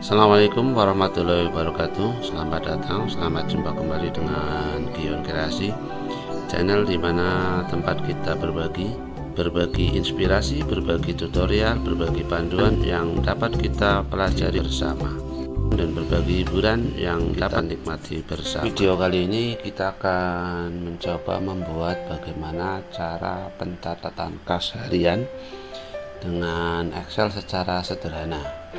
Assalamualaikum warahmatullahi wabarakatuh. Selamat datang, selamat jumpa kembali dengan Gion Kreasi, channel dimana tempat kita berbagi inspirasi, berbagi tutorial, berbagi panduan yang dapat kita pelajari bersama, dan berbagi hiburan yang dapat nikmati bersama. Video kali ini kita akan mencoba membuat bagaimana cara pencatatan kas harian dengan Excel secara sederhana.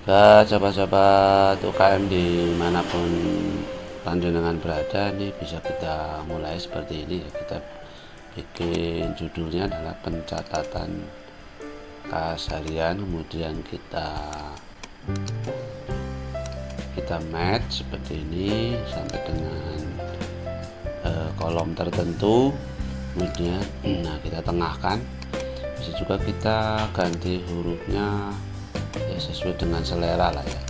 Coba-coba UKM dimanapun panjenengan berada, ini bisa kita mulai seperti ini ya. Kita bikin judulnya adalah pencatatan kas harian, kemudian kita match seperti ini sampai dengan kolom tertentu, kemudian kita tengahkan. Bisa juga kita ganti hurufnya ya sesuai dengan selera lah ya,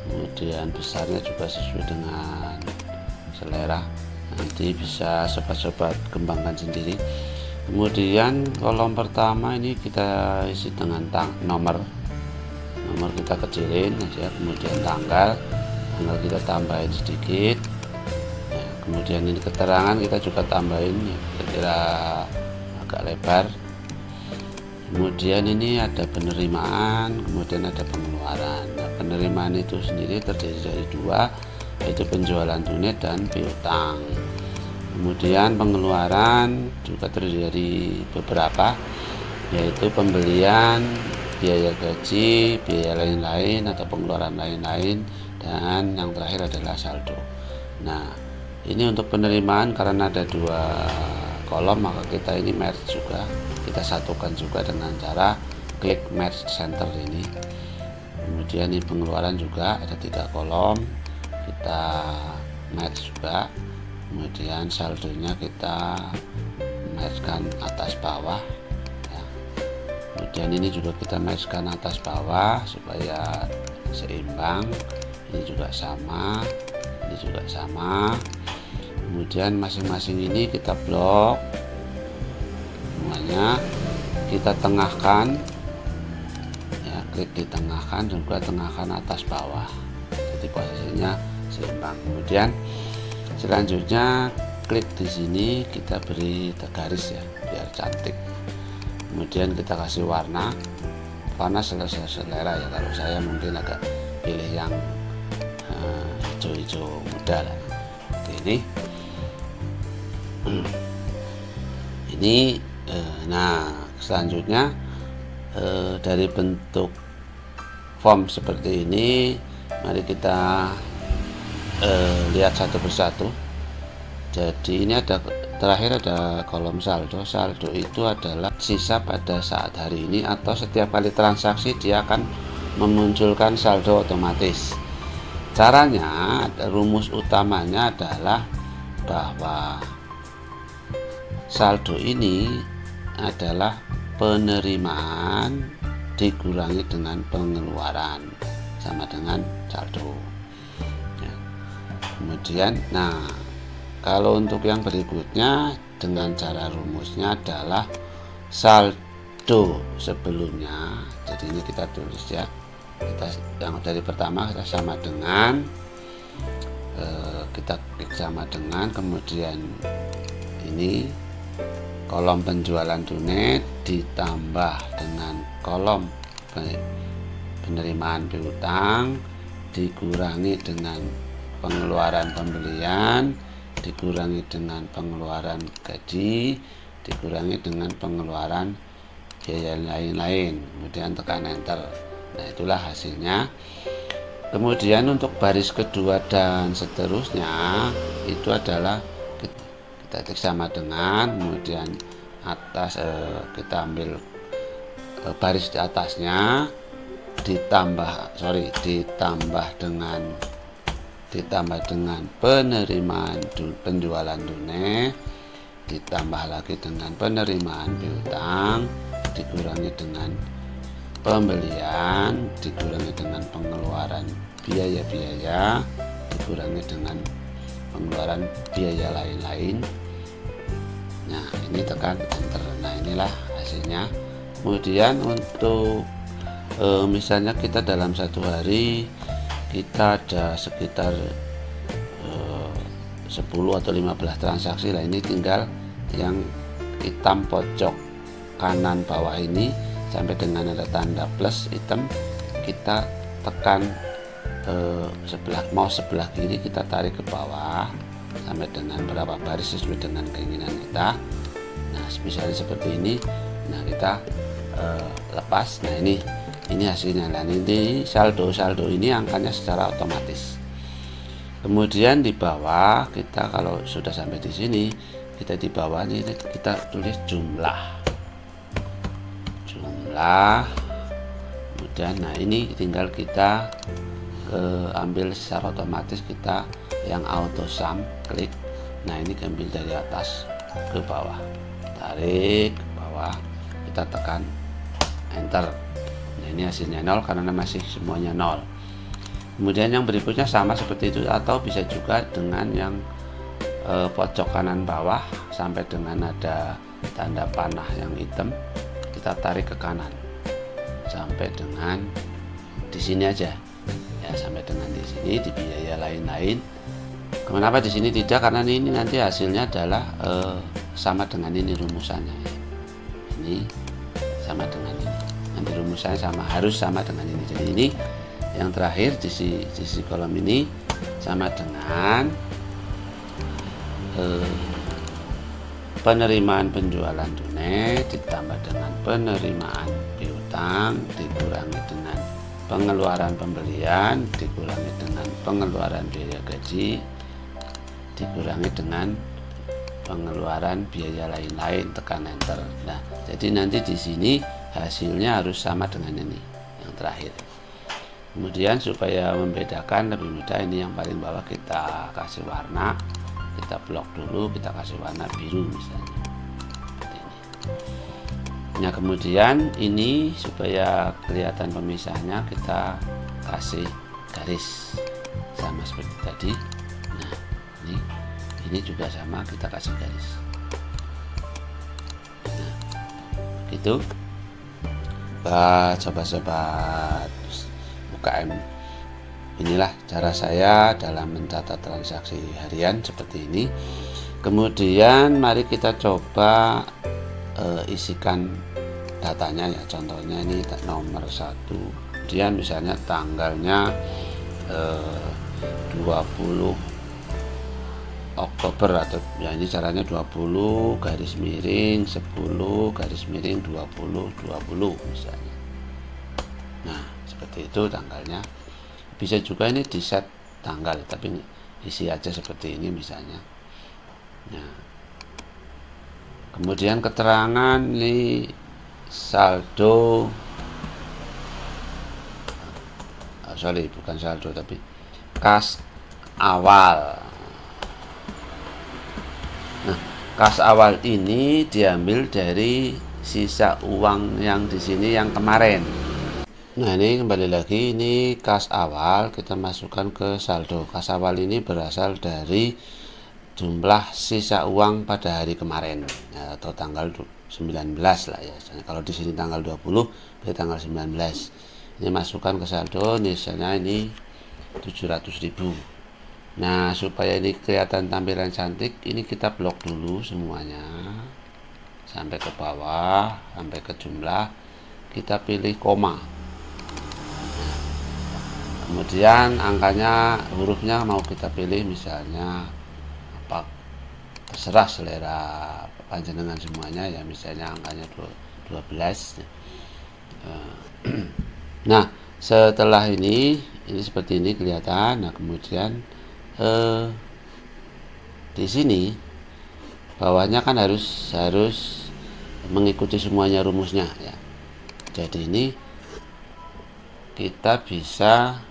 kemudian besarnya juga sesuai dengan selera, nanti bisa sobat-sobat kembangkan sendiri. Kemudian kolom pertama ini kita isi dengan nomor kita kecilin aja, kemudian tanggal kita tambahin sedikit ya. Kemudian ini keterangan kita juga tambahin ya, kira-kira agak lebar. Kemudian ini ada penerimaan, kemudian ada pengeluaran. Nah, penerimaan itu sendiri terdiri dari dua, yaitu penjualan tunai dan piutang. Kemudian pengeluaran juga terdiri dari beberapa, yaitu pembelian, biaya gaji, biaya lain-lain atau pengeluaran lain-lain, dan yang terakhir adalah saldo. Nah, ini untuk penerimaan karena ada dua kolom, maka kita ini merge juga, kita satukan juga dengan cara klik merge center ini. Kemudian ini pengeluaran juga ada 3 kolom, kita merge juga. Kemudian saldonya kita mergekan atas bawah ya. Kemudian ini juga kita mergekan atas bawah supaya seimbang. Ini juga sama, ini juga sama. Kemudian masing-masing ini kita blok semuanya, kita tengahkan ya, klik ditengahkan, juga tengahkan atas bawah, jadi posisinya seimbang. Kemudian selanjutnya klik di sini, kita beri garis ya biar cantik. Kemudian kita kasih warna selera ya, kalau saya mungkin agak pilih yang hijau-hijau muda lah. Oke, ini nah selanjutnya dari bentuk form seperti ini, mari kita lihat satu persatu. Jadi ini terakhir ada kolom saldo. Saldo itu adalah sisa pada saat hari ini, atau setiap kali transaksi dia akan memunculkan saldo otomatis. Caranya, rumus utamanya adalah bahwa saldo ini adalah penerimaan dikurangi dengan pengeluaran sama dengan saldo ya. Kemudian kalau untuk yang berikutnya dengan cara rumusnya adalah saldo sebelumnya. Jadi ini kita tulis ya, yang dari pertama kita sama dengan kita klik sama dengan, kemudian ini kolom penjualan tunai ditambah dengan kolom penerimaan piutang dikurangi dengan pengeluaran pembelian dikurangi dengan pengeluaran gaji dikurangi dengan pengeluaran biaya lain-lain, kemudian tekan enter. Nah, itulah hasilnya. Kemudian untuk baris kedua dan seterusnya itu adalah kita klik sama dengan, kemudian atas kita ambil baris di atasnya ditambah dengan penerimaan penjualan tunai ditambah lagi dengan penerimaan piutang dikurangi dengan pembelian dikurangi dengan pengeluaran biaya-biaya dikurangi dengan pengeluaran biaya lain-lain. Nah, ini tekan enter. Nah, inilah hasilnya. Kemudian untuk misalnya kita dalam satu hari kita ada sekitar 10 atau 15 transaksi lah, ini tinggal yang hitam pojok kanan bawah ini sampai dengan ada tanda plus hitam, kita tekan sebelah kiri, kita tarik ke bawah sampai dengan berapa baris sesuai dengan keinginan kita. Nah misalnya seperti ini, nah kita lepas. Nah ini hasilnya. Nah ini saldo ini angkanya secara otomatis. Kemudian di bawah kita kalau sudah sampai di sini, kita di bawah ini kita tulis jumlah. Kemudian nah ini tinggal kita ambil secara otomatis, kita yang auto sum, klik. Nah ini ambil dari atas ke bawah, tarik ke bawah, kita tekan enter. Nah ini hasilnya 0 karena masih semuanya 0. Kemudian yang berikutnya sama seperti itu, atau bisa juga dengan yang pojok kanan bawah sampai dengan ada tanda panah yang hitam, kita tarik ke kanan sampai dengan di sini aja ya, sampai dengan di sini. Di biaya lain-lain, kenapa di sini tidak? Karena ini nanti hasilnya adalah sama dengan ini rumusannya ya. Ini sama dengan ini, nanti rumusannya sama, harus sama dengan ini. Jadi ini yang terakhir di sisi kolom ini sama dengan penerimaan penjualan tunai ditambah dengan penerimaan piutang dikurangi dengan pengeluaran pembelian dikurangi dengan pengeluaran biaya gaji dikurangi dengan pengeluaran biaya lain-lain, tekan enter. Nah jadi nanti di sini hasilnya harus sama dengan ini yang terakhir. Kemudian supaya membedakan lebih mudah, ini yang paling bawah kita kasih warna, kita blok dulu, kita kasih warna biru misalnya seperti ini. Nah kemudian ini supaya kelihatan pemisahnya, kita kasih garis sama seperti tadi. Nah ini juga sama, kita kasih garis. Nah begitu sobat-sobat UKM, inilah cara saya dalam mencatat transaksi harian seperti ini. Kemudian mari kita coba isikan datanya ya. Contohnya ini nomor 1, kemudian misalnya tanggalnya 20 Oktober, atau ya ini caranya 20 garis miring 10 garis miring 20 misalnya. Nah seperti itu tanggalnya. Bisa juga ini di set tanggal, tapi isi aja seperti ini misalnya. Nah kemudian keterangan ini saldo, bukan saldo tapi kas awal. Nah kas awal ini diambil dari sisa uang yang di sini yang kemarin. Nah ini kembali lagi, ini kas awal kita masukkan ke saldo. Kas awal ini berasal dari jumlah sisa uang pada hari kemarin ya, atau tanggal 19 lah ya. Kalau di sini tanggal 20, berarti tanggal 19. Ini masukkan ke saldo, misalnya ini 700.000. Nah supaya ini kelihatan tampilan cantik, ini kita blok dulu semuanya sampai ke bawah, sampai ke jumlah, kita pilih koma. Kemudian angkanya, hurufnya mau kita pilih misalnya apa, terserah selera panjenengan semuanya ya, misalnya angkanya 12. Nah setelah ini seperti ini kelihatan. Nah kemudian di sini bawahnya kan harus mengikuti semuanya rumusnya ya. Jadi ini kita bisa,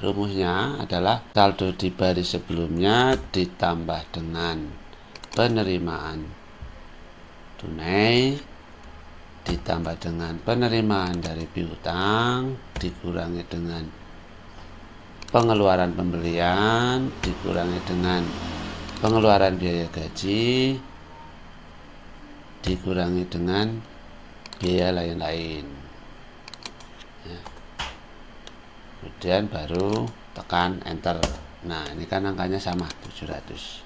rumusnya adalah saldo di baris sebelumnya ditambah dengan penerimaan tunai ditambah dengan penerimaan dari piutang dikurangi dengan pengeluaran pembelian dikurangi dengan pengeluaran biaya gaji dikurangi dengan biaya lain-lain. ya. Kemudian baru tekan enter. Nah, ini kan angkanya sama 700.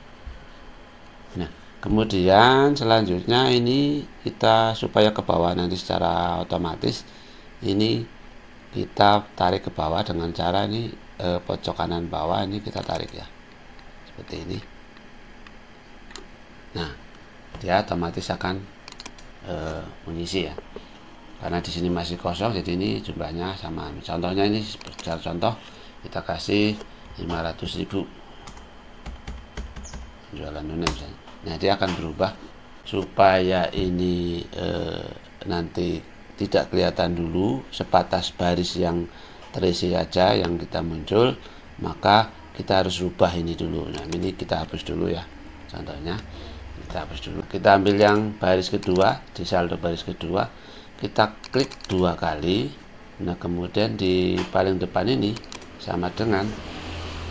Nah, kemudian selanjutnya ini kita supaya ke bawah nanti secara otomatis, ini kita tarik ke bawah dengan cara ini pojok kanan bawah ini kita tarik ya, seperti ini. Nah, dia otomatis akan mengisi ya, karena di sini masih kosong, jadi ini jumlahnya sama. Contohnya ini secara contoh kita kasih 500.000 penjualan tunai misalnya. Nah, dia akan berubah supaya ini nanti tidak kelihatan dulu, sebatas baris yang terisi saja yang kita muncul, maka kita harus rubah ini dulu. Nah, ini kita hapus dulu ya, contohnya kita hapus dulu. Kita ambil yang baris kedua, di saldo baris kedua kita klik 2 kali. Nah, kemudian di paling depan ini sama dengan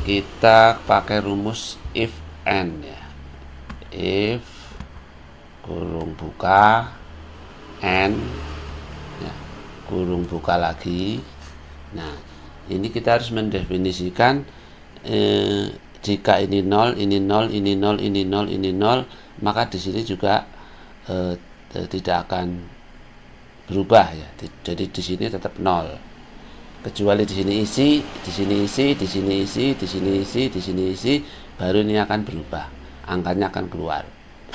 kita pakai rumus if and ya, if kurung buka and ya, kurung buka lagi. Nah, ini kita harus mendefinisikan jika ini 0, ini 0, ini 0, ini 0, ini 0, maka di sini juga tidak akan berubah ya. Jadi di sini tetap 0. Kecuali di sini isi, di sini isi, di sini isi, di sini isi, di sini isi, baru ini akan berubah. Angkanya akan keluar.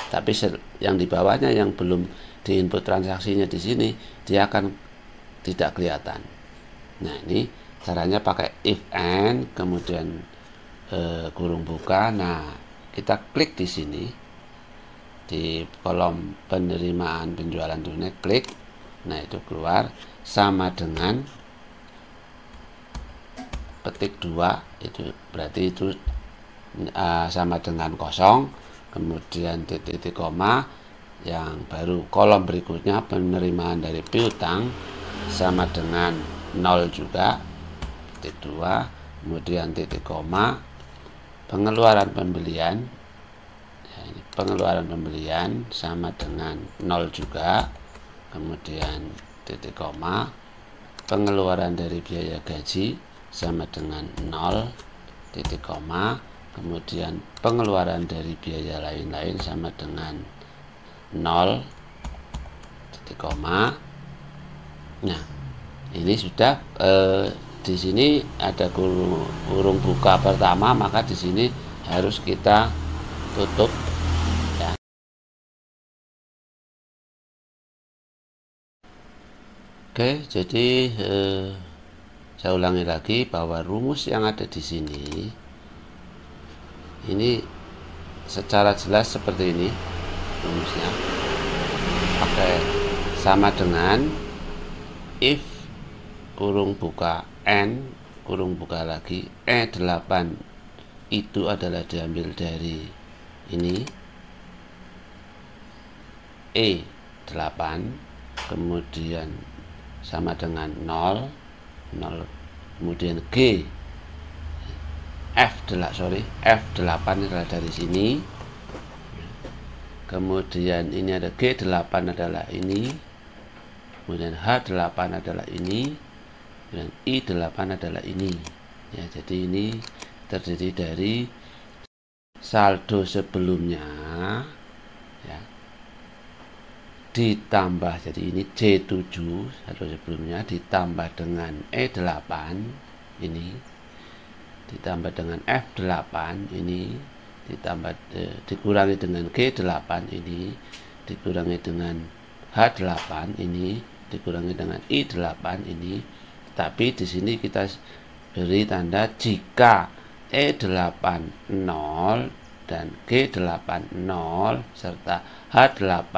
Tapi yang di bawahnya yang belum diinput transaksinya di sini, dia akan tidak kelihatan. Nah, ini caranya pakai if and kemudian kurung buka. Nah, kita klik di sini di kolom penerimaan penjualan tunai, klik. Nah, itu keluar sama dengan petik 2, itu berarti itu sama dengan kosong, kemudian titik koma, yang baru kolom berikutnya penerimaan dari piutang sama dengan 0 juga, titik 2, kemudian titik koma, pengeluaran pembelian ya, ini pengeluaran pembelian sama dengan 0 juga, kemudian titik koma, pengeluaran dari biaya gaji sama dengan 0, titik koma, kemudian pengeluaran dari biaya lain-lain sama dengan 0, titik koma. Nah, ini sudah di sini ada kurung buka pertama, maka di sini harus kita tutup ya. Oke, jadi saya ulangi lagi bahwa rumus yang ada di sini ini secara jelas seperti ini rumusnya, pakai sama dengan if kurung buka n kurung buka lagi E8 itu adalah diambil dari ini E8, kemudian sama dengan 0, kemudian F8 adalah dari sini, kemudian ini ada G8 adalah ini, kemudian H8 adalah ini, dan I8 adalah ini ya. Jadi ini terdiri dari saldo sebelumnya ya, ditambah, jadi ini C7 saldo sebelumnya ditambah dengan E8 ini, ditambah dengan F8 ini, ditambah dikurangi dengan G8 ini, dikurangi dengan H8 ini, dikurangi dengan I8 ini. Tapi di sini kita beri tanda jika E8 0 dan G8 0 serta H8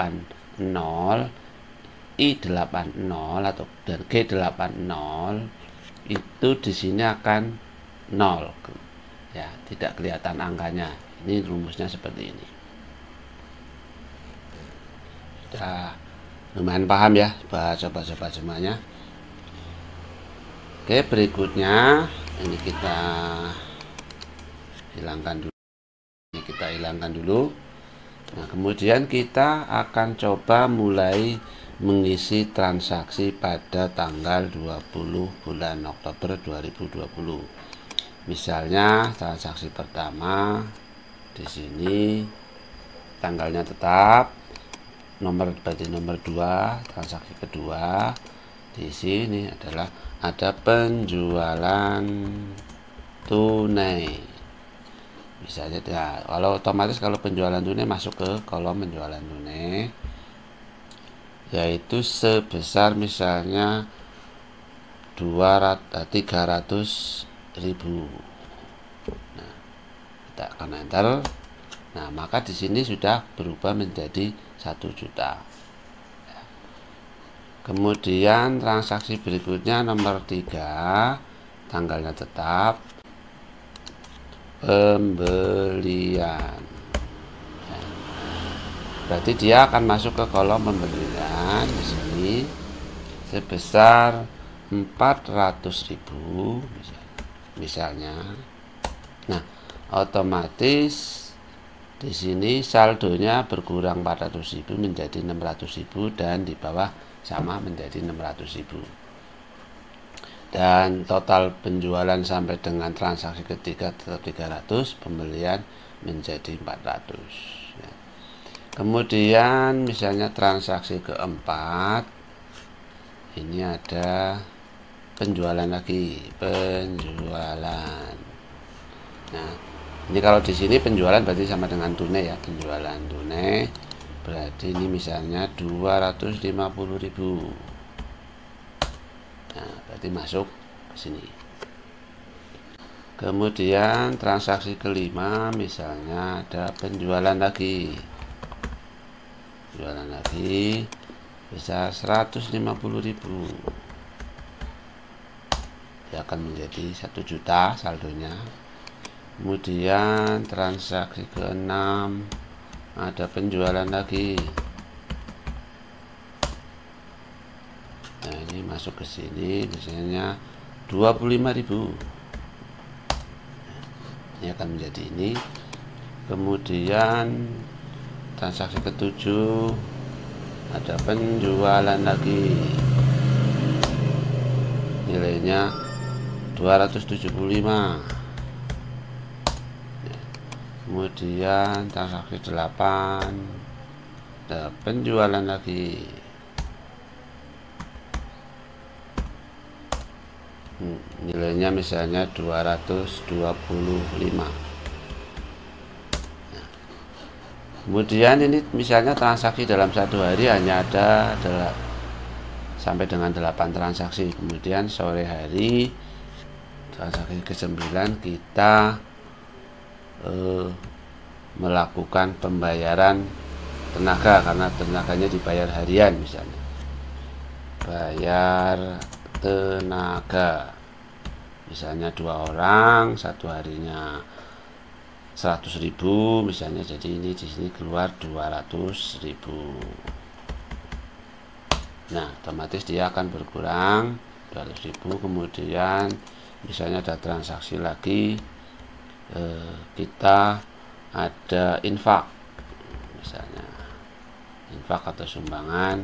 0, I8 0 atau dan G8 0, itu di sini akan 0 ya, tidak kelihatan angkanya. Ini rumusnya seperti ini. Sudah lumayan paham ya sobat-sobat semuanya. Oke, berikutnya ini kita hilangkan dulu. Nah, kemudian kita akan coba mulai mengisi transaksi pada tanggal 20 bulan Oktober 2020. Misalnya transaksi pertama di sini tanggalnya tetap, nomor berarti nomor 2, transaksi kedua di sini adalah ada penjualan tunai. Misalnya ya, kalau otomatis kalau penjualan tunai masuk ke kolom penjualan tunai, yaitu sebesar misalnya 300.000. Nah, kita akan enter. Nah, maka di sini sudah berubah menjadi 1 juta. Kemudian transaksi berikutnya nomor 3, tanggalnya tetap, pembelian. Berarti dia akan masuk ke kolom pembelian di sini sebesar 400.000 misalnya. Nah, otomatis di sini saldonya berkurang 400.000 menjadi 600.000 dan di bawah sama menjadi 600.000. Dan total penjualan sampai dengan transaksi ketiga tetap 300, pembelian menjadi 400. Ya. Kemudian misalnya transaksi keempat, ini ada penjualan lagi, penjualan. Nah, ini kalau di sini penjualan berarti sama dengan tunai ya, penjualan tunai berarti ini misalnya 250.000. Nah, berarti masuk ke sini. Kemudian transaksi kelima misalnya ada penjualan lagi. Penjualan lagi bisa 150.000. Dia akan menjadi 1 juta saldonya. Kemudian transaksi ke-6 ada penjualan lagi. Nah, ini masuk ke sini misalnya 25.000. Ini akan menjadi ini. Kemudian transaksi ke-7 ada penjualan lagi, nilainya 275. Kemudian transaksi 8 ada penjualan lagi, nilainya misalnya 225. Kemudian ini misalnya transaksi dalam satu hari hanya ada sampai dengan 8 transaksi. Kemudian sore hari transaksi ke-9 kita melakukan pembayaran tenaga karena tenaganya dibayar harian, misalnya bayar tenaga misalnya 2 orang, satu harinya 100.000 misalnya, jadi ini di sini keluar 200.000. Nah, otomatis dia akan berkurang 200.000. Kemudian misalnya ada transaksi lagi, kita ada infak, misalnya infak atau sumbangan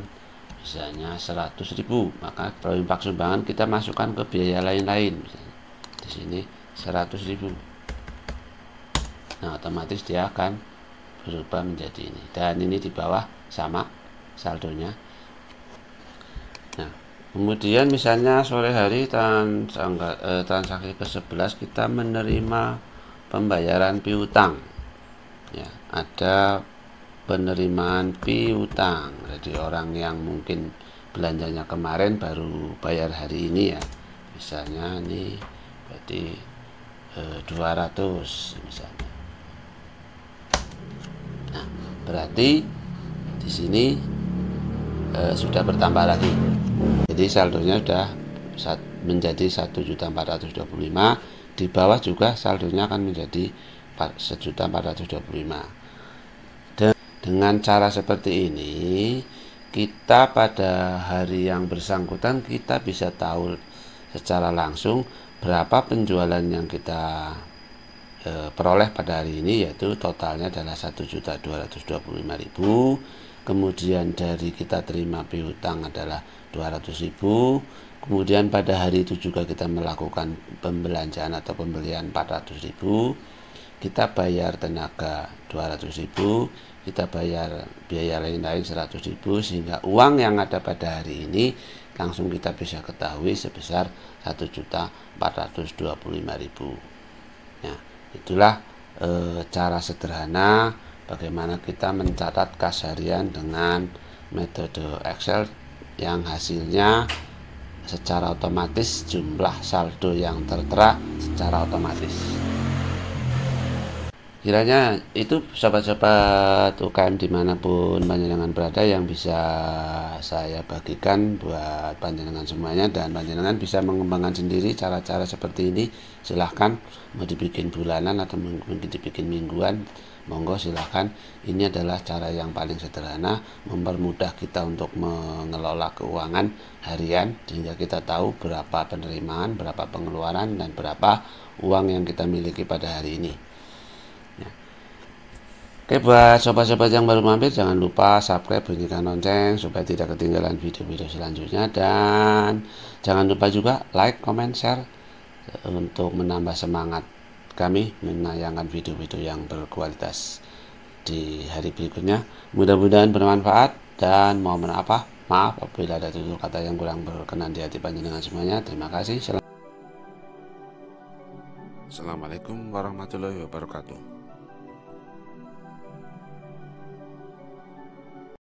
misalnya 100.000, maka kalau infak sumbangan kita masukkan ke biaya lain-lain, misalnya di sini 100.000. Nah, otomatis dia akan berubah menjadi ini, dan ini di bawah sama saldonya. Nah, kemudian misalnya sore hari transaksi ke-11 kita menerima pembayaran piutang. Ya, ada penerimaan piutang. Jadi orang yang mungkin belanjanya kemarin baru bayar hari ini ya. Misalnya ini berarti 200 misalnya. Nah, berarti di sini sudah bertambah lagi. Jadi saldonya sudah menjadi 1.425. Di bawah juga saldonya akan menjadi 1.425. Dan dengan cara seperti ini, kita pada hari yang bersangkutan kita bisa tahu secara langsung berapa penjualan yang kita peroleh pada hari ini, yaitu totalnya adalah 1.225.000. kemudian dari kita terima piutang adalah 200.000, kemudian pada hari itu juga kita melakukan pembelanjaan atau pembelian 400.000, kita bayar tenaga 200.000, kita bayar biaya lain-lain 100.000, sehingga uang yang ada pada hari ini langsung kita bisa ketahui sebesar 1.425.000. Nah, itulah cara sederhana bagaimana kita mencatat kas harian dengan metode Excel yang hasilnya secara otomatis jumlah saldo yang tertera secara otomatis. Kiranya itu sobat-sobat UKM dimanapun panjenengan berada yang bisa saya bagikan buat panjenengan semuanya, dan panjenengan bisa mengembangkan sendiri cara-cara seperti ini. Silahkan mau dibikin bulanan atau mungkin dibikin mingguan, monggo silahkan. Ini adalah cara yang paling sederhana, mempermudah kita untuk mengelola keuangan harian sehingga kita tahu berapa penerimaan, berapa pengeluaran, dan berapa uang yang kita miliki pada hari ini. Oke, buat sobat-sobat yang baru mampir, jangan lupa subscribe, bunyikan lonceng supaya tidak ketinggalan video-video selanjutnya, dan jangan lupa juga like, comment, share untuk menambah semangat kami menayangkan video-video yang berkualitas di hari berikutnya. Mudah-mudahan bermanfaat, dan mohon maaf apabila ada tutur kata yang kurang berkenan di hati panjenengan semuanya. Terima kasih. Assalamualaikum warahmatullahi wabarakatuh.